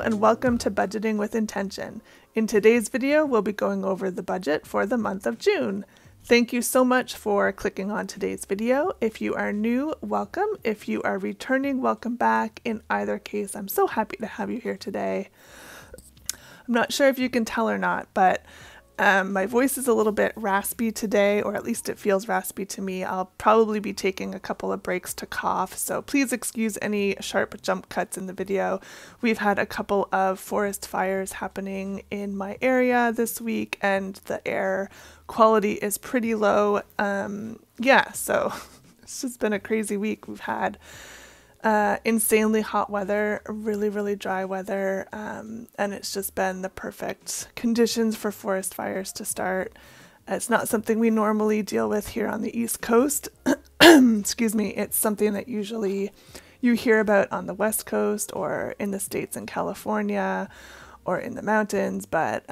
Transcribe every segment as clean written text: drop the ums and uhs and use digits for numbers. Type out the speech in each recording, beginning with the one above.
and welcome to Budgeting with Intention. In today's video, we'll be going over the budget for the month of June. Thank you so much for clicking on today's video. If you are new, welcome. If you are returning, welcome back. In either case, I'm so happy to have you here today. I'm not sure if you can tell or not, but my voice is a little bit raspy today, or at least it feels raspy to me. I'll probably be taking a couple of breaks to cough, so please excuse any sharp jump cuts in the video. We've had a couple of forest fires happening in my area this week, and the air quality is pretty low. Yeah, so it's just been a crazy week. We've had insanely hot weather, really dry weather, and it's just been the perfect conditions for forest fires to start. It's not something we normally deal with here on the East Coast. Excuse me. It's something that usually you hear about on the West Coast or in the States in California or in the mountains, but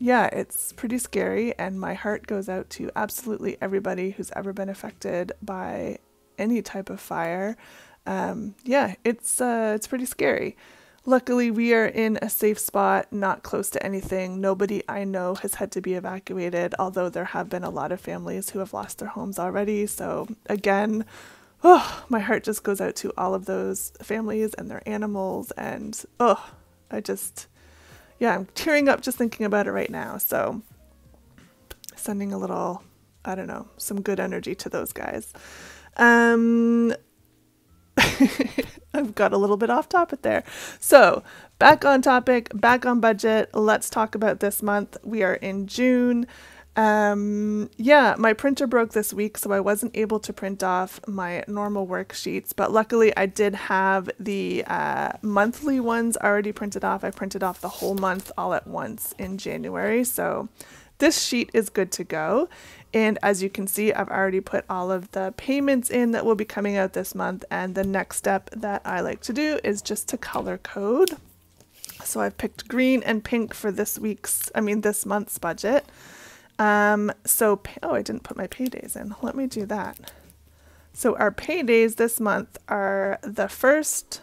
yeah, it's pretty scary, and my heart goes out to absolutely everybody who's ever been affected by any type of fire. Yeah, it's pretty scary. Luckily, we are in a safe spot, not close to anything. Nobody I know has had to be evacuated, although there have been a lot of families who have lost their homes already. So again, oh, my heart just goes out to all of those families and their animals. And oh, yeah, I'm tearing up just thinking about it right now. So sending a little, I don't know, some good energy to those guys. I've got a little bit off topic there. So back on topic, back on budget. Let's talk about this month. We are in June. Yeah, my printer broke this week, so I wasn't able to print off my normal worksheets, but luckily I did have the monthly ones already printed off. I printed off the whole month all at once in January. So this sheet is good to go. And as you can see, I've already put all of the payments in that will be coming out this month. And the next step that I like to do is just to color code. So I've picked green and pink for this month's budget. Oh, I didn't put my paydays in. Let me do that. So our paydays this month are the 1st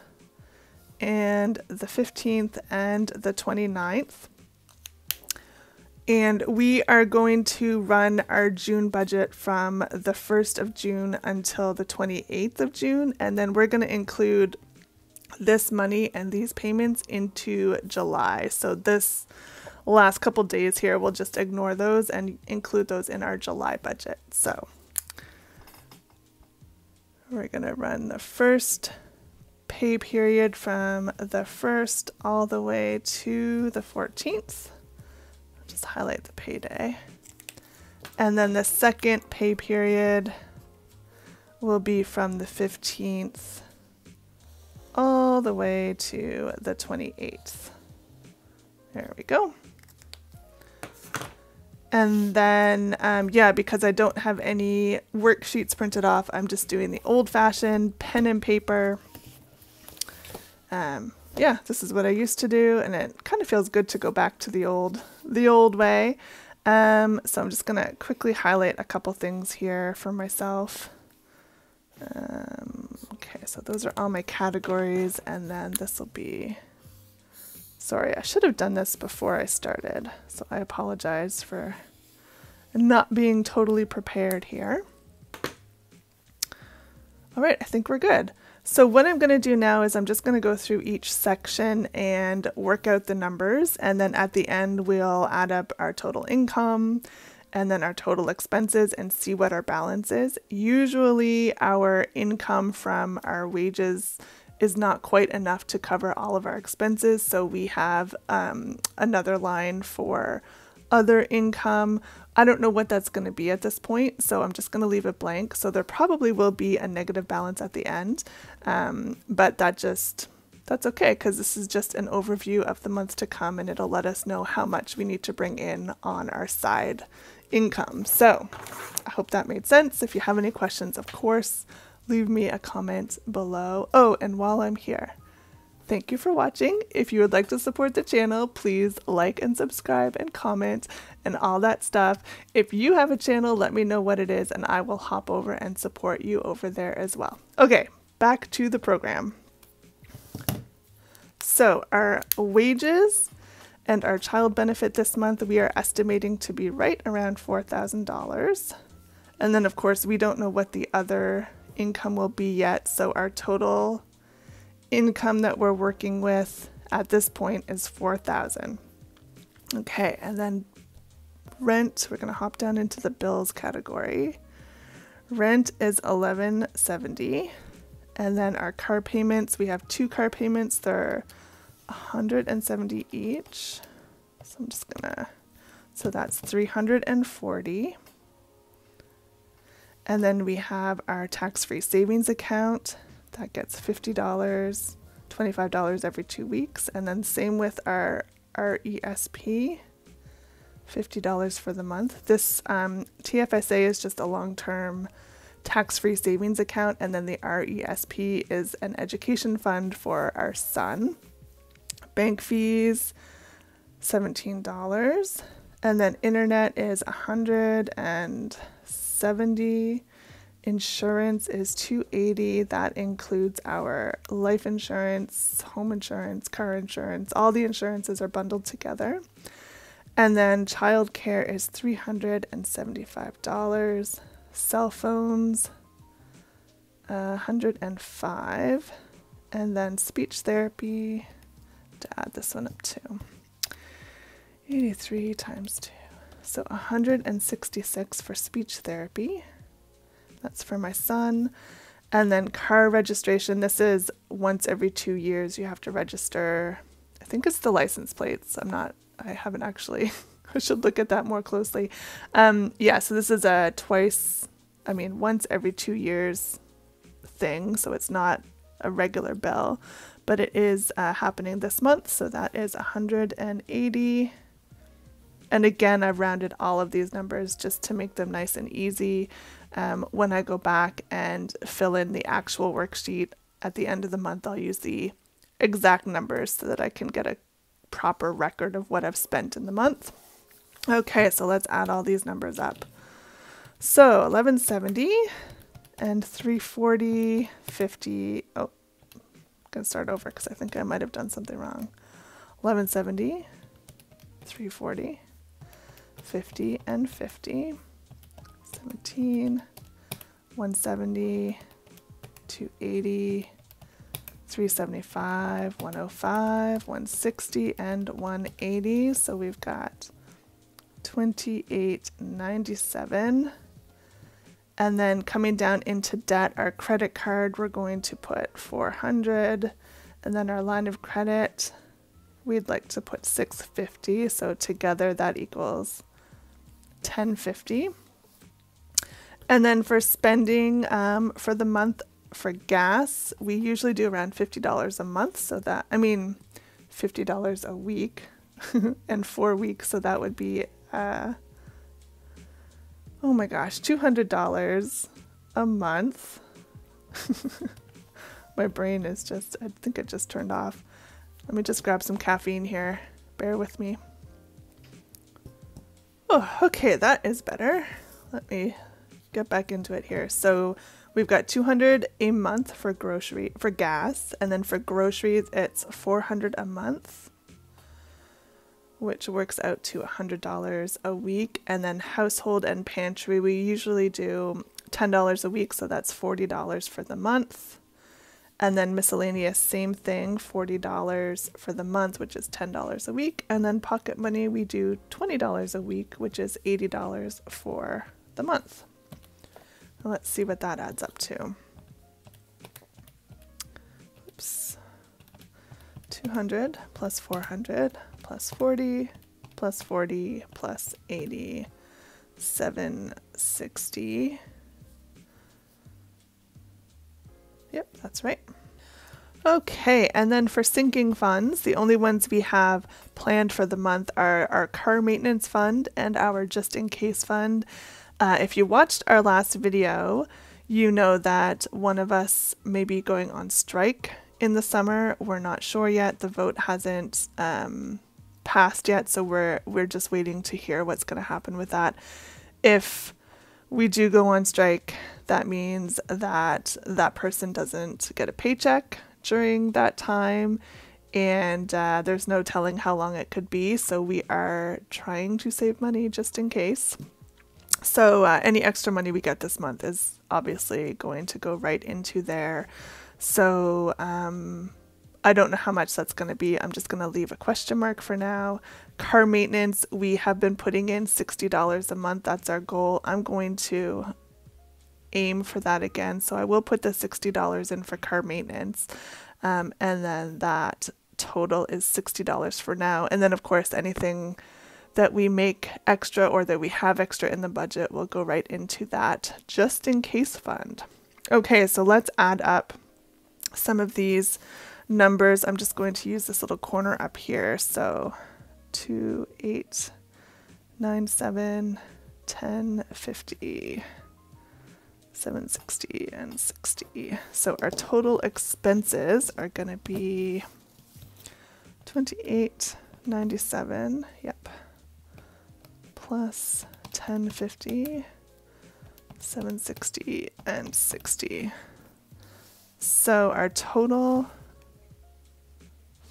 and the 15th and the 29th. And we are going to run our June budget from the 1st of June until the 28th of June. And then we're going to include this money and these payments into July. So this last couple days here, we'll just ignore those and include those in our July budget. So we're going to run the first pay period from the 1st all the way to the 14th. Just highlight the payday. And then the second pay period will be from the 15th all the way to the 28th. There we go. And then, yeah, because I don't have any worksheets printed off, I'm just doing the old-fashioned pen and paper. Yeah, this is what I used to do, and it kind of feels good to go back to the old way. So I'm just gonna quickly highlight a couple things here for myself. Okay, so those are all my categories, and then this will be, sorry, I should have done this before I started, so I apologize for not being totally prepared here. All right, I think we're good. So what I'm going to do now is I'm just going to go through each section and work out the numbers, and then at the end we'll add up our total income and then our total expenses and see what our balance is. Usually our income from our wages is not quite enough to cover all of our expenses, so we have another line for other income. I don't know what that's going to be at this point, so I'm just going to leave it blank. So there probably will be a negative balance at the end, but that's okay, because this is just an overview of the month to come, and it'll let us know how much we need to bring in on our side income. So I hope that made sense. If you have any questions, of course, leave me a comment below. Oh, and while I'm here, thank you for watching. If you would like to support the channel, please like and subscribe and comment and all that stuff. If you have a channel, let me know what it is and I will hop over and support you over there as well. Okay, back to the program. So our wages and our child benefit this month, we are estimating to be right around $4,000. And then of course, we don't know what the other income will be yet. So our total income that we're working with at this point is $4,000. Okay, and then rent, we're going to hop down into the bills category. Rent is $1,170. And then our car payments, we have 2 car payments. They're $170 each. So I'm just gonna, so that's $340. And then we have our tax-free savings account that gets $50, $25 every 2 weeks. And then same with our RESP, $50 for the month. This TFSA is just a long-term tax-free savings account, and then the RESP is an education fund for our son. Bank fees, $17, and then internet is $170. Insurance is $280. That includes our life insurance, home insurance, car insurance. All the insurances are bundled together. And then childcare is $375. Cell phones, $105, and then speech therapy, to add this one up too, 83 times 2, so $166 for speech therapy. That's for my son. And then car registration, this is once every 2 years you have to register. I think it's the license plates. I haven't actually I should look at that more closely. Yeah, so this is a once every 2 years thing, so it's not a regular bill, but it is happening this month, so that is $180. And again, I've rounded all of these numbers just to make them nice and easy. When I go back and fill in the actual worksheet at the end of the month, I'll use the exact numbers so that I can get a proper record of what I've spent in the month. Okay, so let's add all these numbers up. So 1170 and 340, 50. Oh, I'm going to start over because I think I might have done something wrong. 1170, 340, 50 and 50, 17, 170, 280, 375, 105, 160, and 180. So we've got 2897. And then coming down into debt, our credit card, we're going to put 400. And then our line of credit, we'd like to put 650. So together that equals 1050. And then for spending for the month for gas, we usually do around $50 a month. So that, $50 a week and 4 weeks. So that would be, oh my gosh, $200 a month. My brain is just, I think it just turned off. Let me just grab some caffeine here. Bear with me. Oh, okay, that is better. Let me get back into it here. So we've got $200 a month for gas, and then for groceries it's $400 a month, which works out to $100 a week. And then household and pantry, we usually do $10 a week, so that's $40 for the month. And then miscellaneous, same thing, $40 for the month, which is $10 a week. And then pocket money, we do $20 a week, which is $80 for the month. Let's see what that adds up to. Oops. 200 plus 400 plus 40 plus 40 plus 80, 760. Yep, that's right. Okay, and then for sinking funds, the only ones we have planned for the month are our car maintenance fund and our just in case fund. If you watched our last video, you know that one of us may be going on strike in the summer. We're not sure yet. The vote hasn't passed yet, so we're just waiting to hear what's going to happen with that. If we do go on strike, that means that that person doesn't get a paycheck during that time. and there's no telling how long it could be, so we are trying to save money just in case. So any extra money we get this month is obviously going to go right into there. So I don't know how much that's going to be. I'm just going to leave a question mark for now. Car maintenance, we have been putting in $60 a month. That's our goal. I'm going to aim for that again. So I will put the $60 in for car maintenance. And then that total is $60 for now. And then of course anything that we make extra or that we have extra in the budget will go right into that just in case fund. Okay, so let's add up some of these numbers. I'm just going to use this little corner up here. So 2, 8, 9, 7, 10, 50, 760, and 60. So our total expenses are going to be 28.97. Yep. Plus 1050, 760, and 60. So our total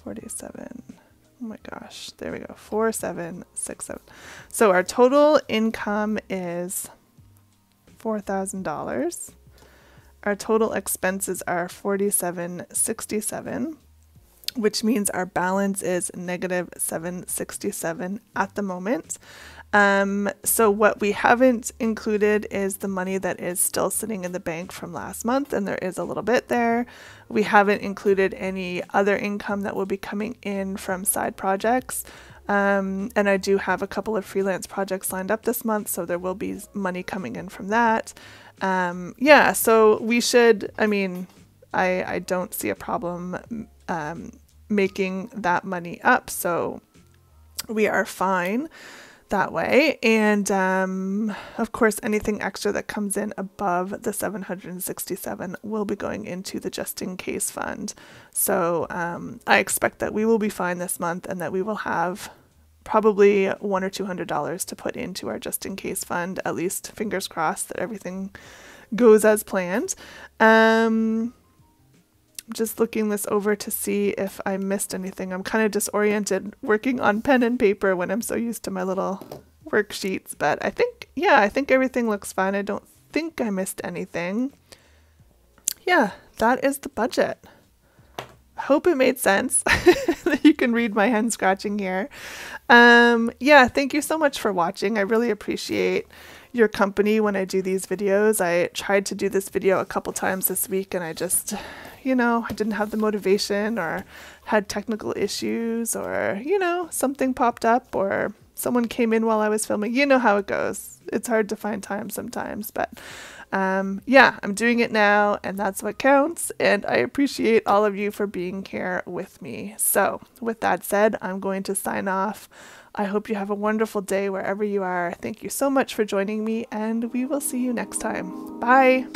47. Oh my gosh, there we go. 4767. So our total income is $4,000. Our total expenses are $47.67, which means our balance is negative $767 at the moment. So what we haven't included is the money that is still sitting in the bank from last month, and there is a little bit there. We haven't included any other income that will be coming in from side projects. And I do have a couple of freelance projects lined up this month, so there will be money coming in from that. Yeah, so we should, I mean, I don't see a problem making that money up, so we are fine that way. And of course anything extra that comes in above the 767 will be going into the just in case fund. So I expect that we will be fine this month and that we will have probably $100 or $200 to put into our just in case fund, at least fingers crossed that everything goes as planned. Just looking this over to see if I missed anything. I'm kind of disoriented working on pen and paper when I'm so used to my little worksheets, but I think, yeah, I think everything looks fine. I don't think I missed anything. Yeah, that is the budget. I hope it made sense. You can read my hand scratching here. Yeah, thank you so much for watching. I really appreciate your company when I do these videos. I tried to do this video a couple times this week and I just, you know, I didn't have the motivation or had technical issues or, you know, something popped up or someone came in while I was filming. You know how it goes. It's hard to find time sometimes, but yeah, I'm doing it now and that's what counts. And I appreciate all of you for being here with me. So with that said, I'm going to sign off. I hope you have a wonderful day wherever you are. Thank you so much for joining me and we will see you next time. Bye.